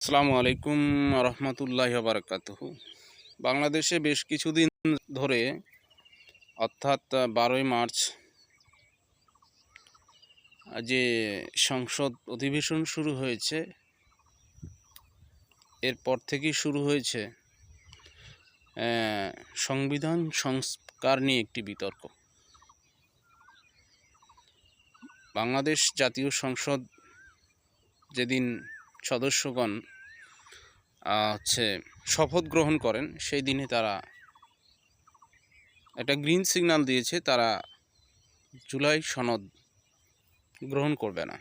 আসসালামু আলাইকুম রহমতুল্লাহি ওয়া বারাকাতুহু। বাংলাদেশে বেশ কিছুদিন ধরে অর্থাৎ 12ই মার্চ যে সংসদ অধিবেশন শুরু হয়েছে, এরপর থেকেই শুরু হয়েছে সংবিধান সংস্কার নিয়ে একটি বিতর্ক। বাংলাদেশ জাতীয় সংসদ যেদিন সদস্যগণ শপথ গ্রহণ করেন, সেই দিনে তারা একটা গ্রিন সিগন্যাল দিয়েছে, তারা জুলাই সনদ গ্রহণ করবে না।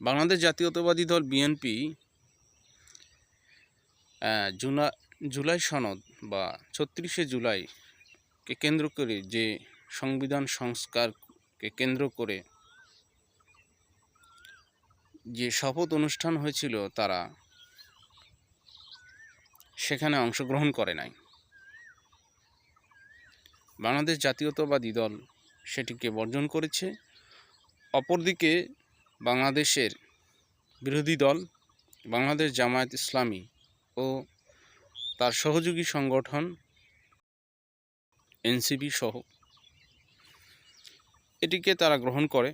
বাংলাদেশ জাতীয়তাবাদী দল বিএনপি জুলাই সনদ বা 36শে জুলাইকে কেন্দ্র করে যে সংবিধান সংস্কারকে কেন্দ্র করে যে শপথ অনুষ্ঠান হয়েছিল, তারা সেখানে অংশগ্রহণ করে নাই। বাংলাদেশ জাতীয়তাবাদী দল সেটিকে বর্জন করেছে। অপরদিকে বাংলাদেশের বিরোধী দল বাংলাদেশ জামায়াত ইসলামী ও তার সহযোগী সংগঠন এনসিপি সহ এটিকে তারা গ্রহণ করে।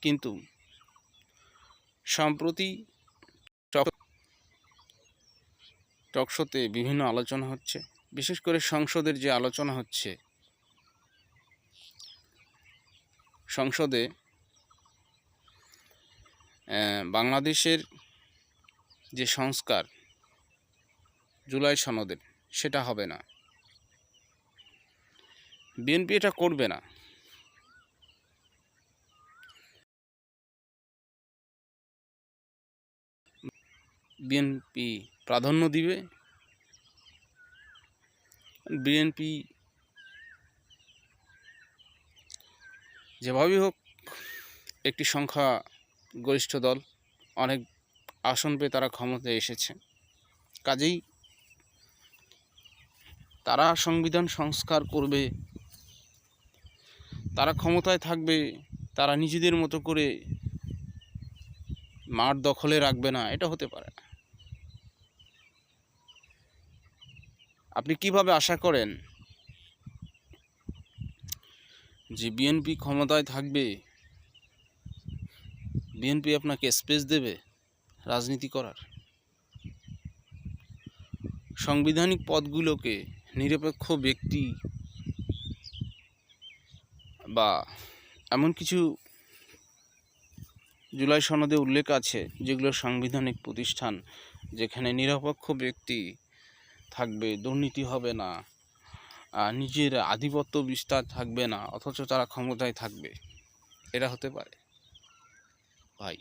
কিন্তু সম্প্রতি টকশোতে বিভিন্ন আলোচনা হচ্ছে, বিশেষ করে সংসদের যে আলোচনা হচ্ছে, সংসদে বাংলাদেশের যে সংস্কার জুলাই সনদের, সেটা হবে না। বিএনপি এটা করবে না। বিএনপি প্রাধান্য দিবে। বিএনপি যেভাবেই হোক একটি সংখ্যা গরিষ্ঠ দল, অনেক আসন পেয়ে তারা ক্ষমতায় এসেছে, কাজেই তারা সংবিধান সংস্কার করবে, তারা ক্ষমতায় থাকবে, তারা নিজেদের মতো করে মাঠ দখলে রাখবে না, এটা হতে পারে না। আপনি কিভাবে আশা করেন যে বিএনপি ক্ষমতায় থাকবে, বিএনপি আপনাকে স্পেস দেবে রাজনীতি করার? সাংবিধানিক পদগুলোকে নিরপেক্ষ ব্যক্তি বা এমন কিছু জুলাই সনদে উল্লেখ আছে যেগুলো সাংবিধানিক প্রতিষ্ঠান, যেখানে নিরপেক্ষ ব্যক্তি থাকবে, দুর্নীতি হবে না, নিজের আধিপত্য বিস্তার থাকবে না, অথচ তারা ক্ষমতায় থাকবে। এটা হতে পারে? ভাই,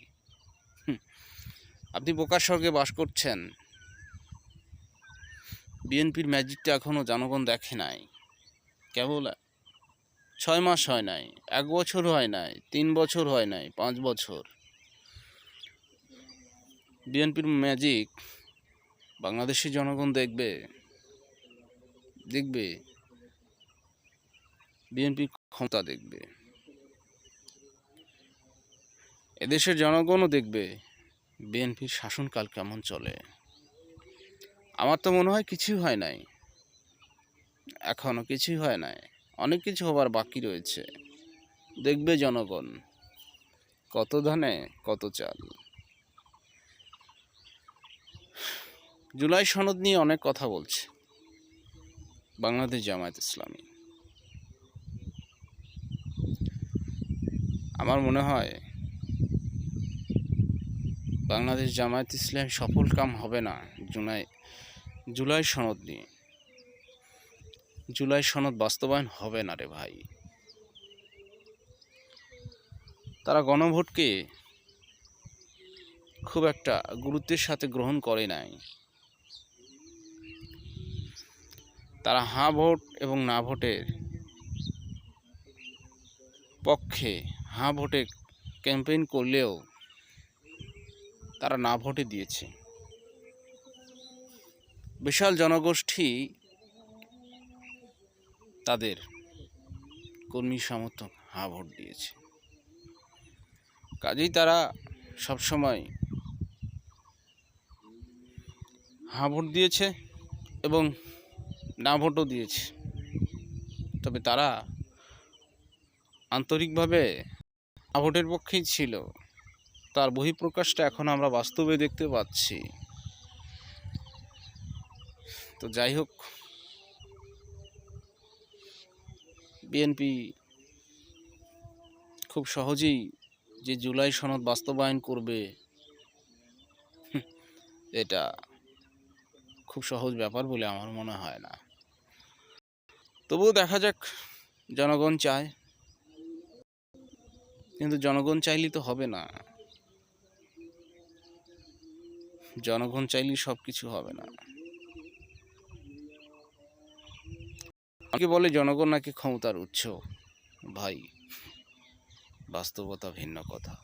আপনি বোকার স্বর্গে বাস করছেন। বিএনপির ম্যাজিকটা এখনও জনগণ দেখে নাই। কেবল 6 মাস হয় নাই, 1 বছর হয় নাই, 3 বছর হয় নাই, 5 বছর। বিএনপির ম্যাজিক বাংলাদেশের জনগণ দেখবে। বিএনপির ক্ষমতা দেখবে, এদেশের জনগণও দেখবে বিএনপির শাসনকাল কেমন চলে। আমার তো মনে হয় কিছুই হয় নাই, এখনো কিছুই হয় নাই, অনেক কিছু হবার বাকি রয়েছে। দেখবে জনগণ, কত ধানে কত চাল। জুলাই সনদ নিয়ে অনেক কথা বলছে বাংলাদেশ জামায়াত ইসলামী। আমার মনে হয় বাংলাদেশ জামায়াত ইসলাম সফল কাম হবে না জুলাই সনদ নিয়ে। জুলাই সনদ বাস্তবায়ন হবে না রে ভাই। তারা গণভোটকে খুব একটা গুরুত্বের সাথে গ্রহণ করে নাই। তারা হ্যাঁ ভোট এবং না ভোটের পক্ষে, হ্যাঁ ভোটে ক্যাম্পেইন করলেও তারা না ভোটে দিয়েছে। বিশাল জনগোষ্ঠী তাদের কর্মী সমর্থক হ্যাঁ ভোট দিয়েছে। কাজেই তারা সবসময় হ্যাঁ ভোট দিয়েছে এবং না ভোটও দিয়েছে, তবে তারা আন্তরিকভাবে না ভোটের পক্ষেই ছিল। তার বহিঃপ্রকাশটা এখন আমরা বাস্তবে দেখতে পাচ্ছি। তো যাই হোক, বিএনপি খুব সহজেই যে জুলাই সনদ বাস্তবায়ন করবে, এটা খুব সহজ ব্যাপার বলে আমার মনে হয় না। তবুও দেখা যাক, জনগণ চায়, কিন্তু জনগণ চাইলেই তো হবে না। জনগণ চাইলেই সব কিছু হবে না। অনেকে বলে জনগণ নাকি ক্ষমতার উৎস। ভাই, বাস্তবতা ভিন্ন কথা।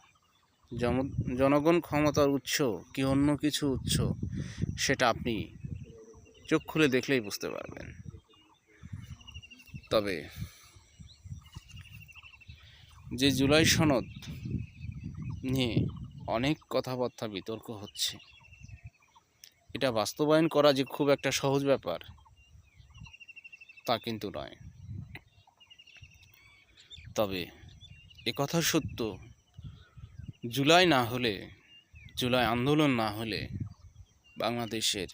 জনগণ ক্ষমতার উৎস কি অন্য কিছু উৎস, সেটা আপনি চোখ খুলে দেখলেই বুঝতে পারবেন। তবে যে জুলাই সনদ নিয়ে অনেক কথাবার্তা বিতর্ক হচ্ছে, এটা বাস্তবায়ন করা যে খুব একটা সহজ ব্যাপার তা কিন্তু নয়। তবে একথা সত্য, জুলাই না হলে, জুলাই আন্দোলন না হলে বাংলাদেশের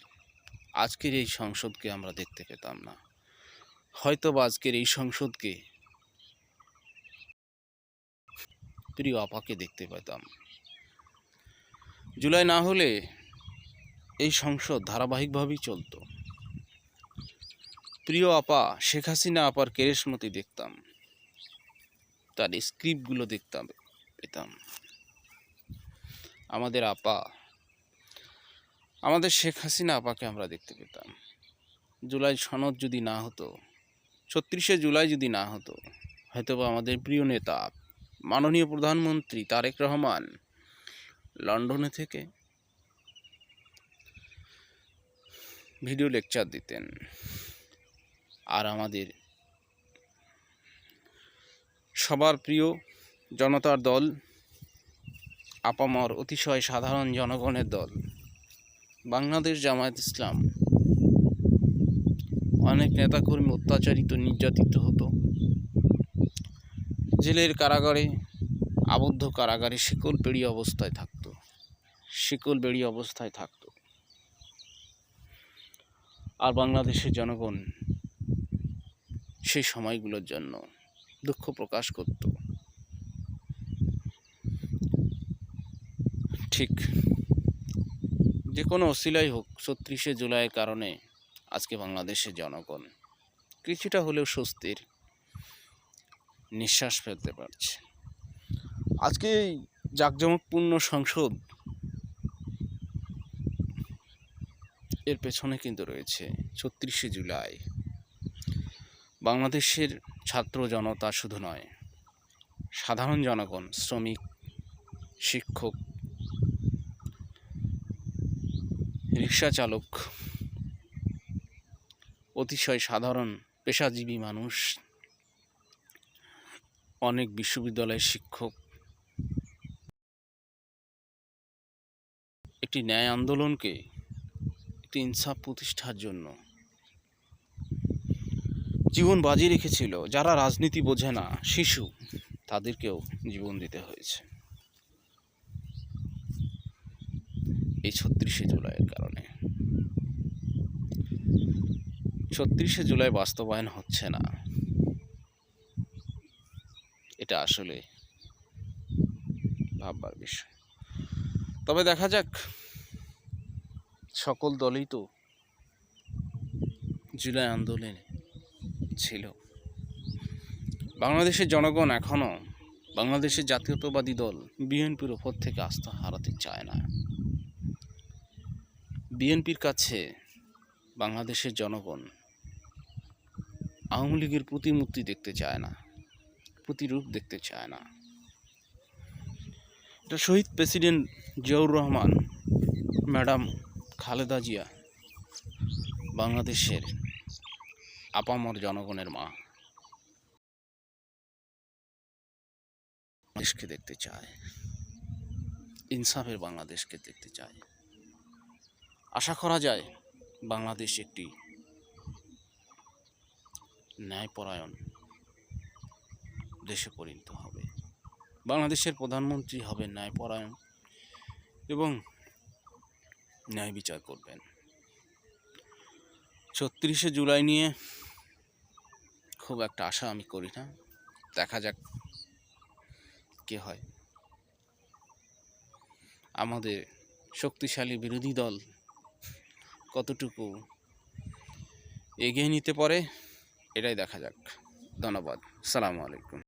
আজকের এই সংসদকে আমরা দেখতে পেতাম না। হয়তো বা আজকের এই সংসদকে প্রিয় আপাকে দেখতে পেতাম। জুলাই না হলে এই সংসদ ধারাবাহিকভাবেই চলতো। প্রিয় আপা শেখ হাসিনা আপার কেরেসমতি দেখতাম, তার স্ক্রিপ্টগুলো দেখতাম পেতাম। আমাদের আপা, আমাদের শেখ হাসিনা আপাকে আমরা দেখতে পেতাম। জুলাই সনদ যদি না হতো, ৩৬শে জুলাই যদি না হতো, হয়তোবা আমাদের প্রিয় নেতা মাননীয় প্রধানমন্ত্রী তারেক রহমান লন্ডনে থেকে ভিডিও লেকচার দিতেন, আর আমাদের সবার প্রিয় জনতার দল, আপামর অতিশয় সাধারণ জনগণের দল বাংলাদেশ জামায়াত ইসলাম, অনেক নেতাকর্মী অত্যাচারিত, নির্যাতিত হতো, জেলের কারাগারে, আবদ্ধ কারাগারে শিকল বেড়িয়ে অবস্থায় থাকতো। আর বাংলাদেশের জনগণ সেই সময়গুলোর জন্য দুঃখ প্রকাশ করত। ঠিক যে কোনো অসিলাই হোক, ৩৬শে জুলাইয়ের কারণে আজকে বাংলাদেশের জনগণ কিছুটা হলেও স্বস্তির নিঃশ্বাস ফেলতে পারছে। আজকে এই জাঁকজমকপূর্ণ সংসদ, এর পেছনে কিন্তু রয়েছে ৩৬শে জুলাই। বাংলাদেশের ছাত্র জনতা শুধু নয়, সাধারণ জনগণ, শ্রমিক, শিক্ষক, রিক্সা চালক, অতিশয় সাধারণ পেশাজীবী মানুষ, অনেক বিশ্ববিদ্যালয়ের শিক্ষক একটি ন্যায় আন্দোলনকে, একটি ইনসাফ প্রতিষ্ঠার জন্য জীবন বাজি রেখেছিল। যারা রাজনীতি বোঝে না, শিশু, তাদেরকেও জীবন দিতে হয়েছে এই ৩৬শে জুলাইয়ের কারণে। ৩৬শে জুলাই বাস্তবায়ন হচ্ছে না, এটা আসলে ভাববার বিষয়। তবে দেখা যাক, সকল দলই তো জুলাই আন্দোলনে ছিল। বাংলাদেশের জনগণ এখনো বাংলাদেশের জাতীয়তাবাদী দল বিএনপির ওপর থেকে আস্থা হারাতে চায় না। বিএনপির কাছে বাংলাদেশের জনগণ আওয়ামী লীগের প্রতিমূর্তি দেখতে চায় না, প্রতিরূপ দেখতে চায় না। এটা শহীদ প্রেসিডেন্ট জিয়াউর রহমান, ম্যাডাম খালেদা জিয়া, বাংলাদেশের আপামর জনগণের মা, দেশকে দেখতে চায়। ইনসাফের বাংলাদেশকে দেখতে চাই। আশা করা যায় বাংলাদেশ একটি ন্যায়পরায়ণ দেশে পরিণত হবে। বাংলাদেশের প্রধানমন্ত্রী হবেন ন্যায়পরায়ণ এবং ন্যায় বিচার করবেন। ৩৬শে জুলাই নিয়ে খুব একটা আশা আমি করি না, দেখা যাক কে হয়। আমাদের শক্তিশালী বিরোধী দল কতটুকু এগিয়ে নিতে পারে এটাই দেখা যাক। ধন্যবাদ। আসসালামু আলাইকুম।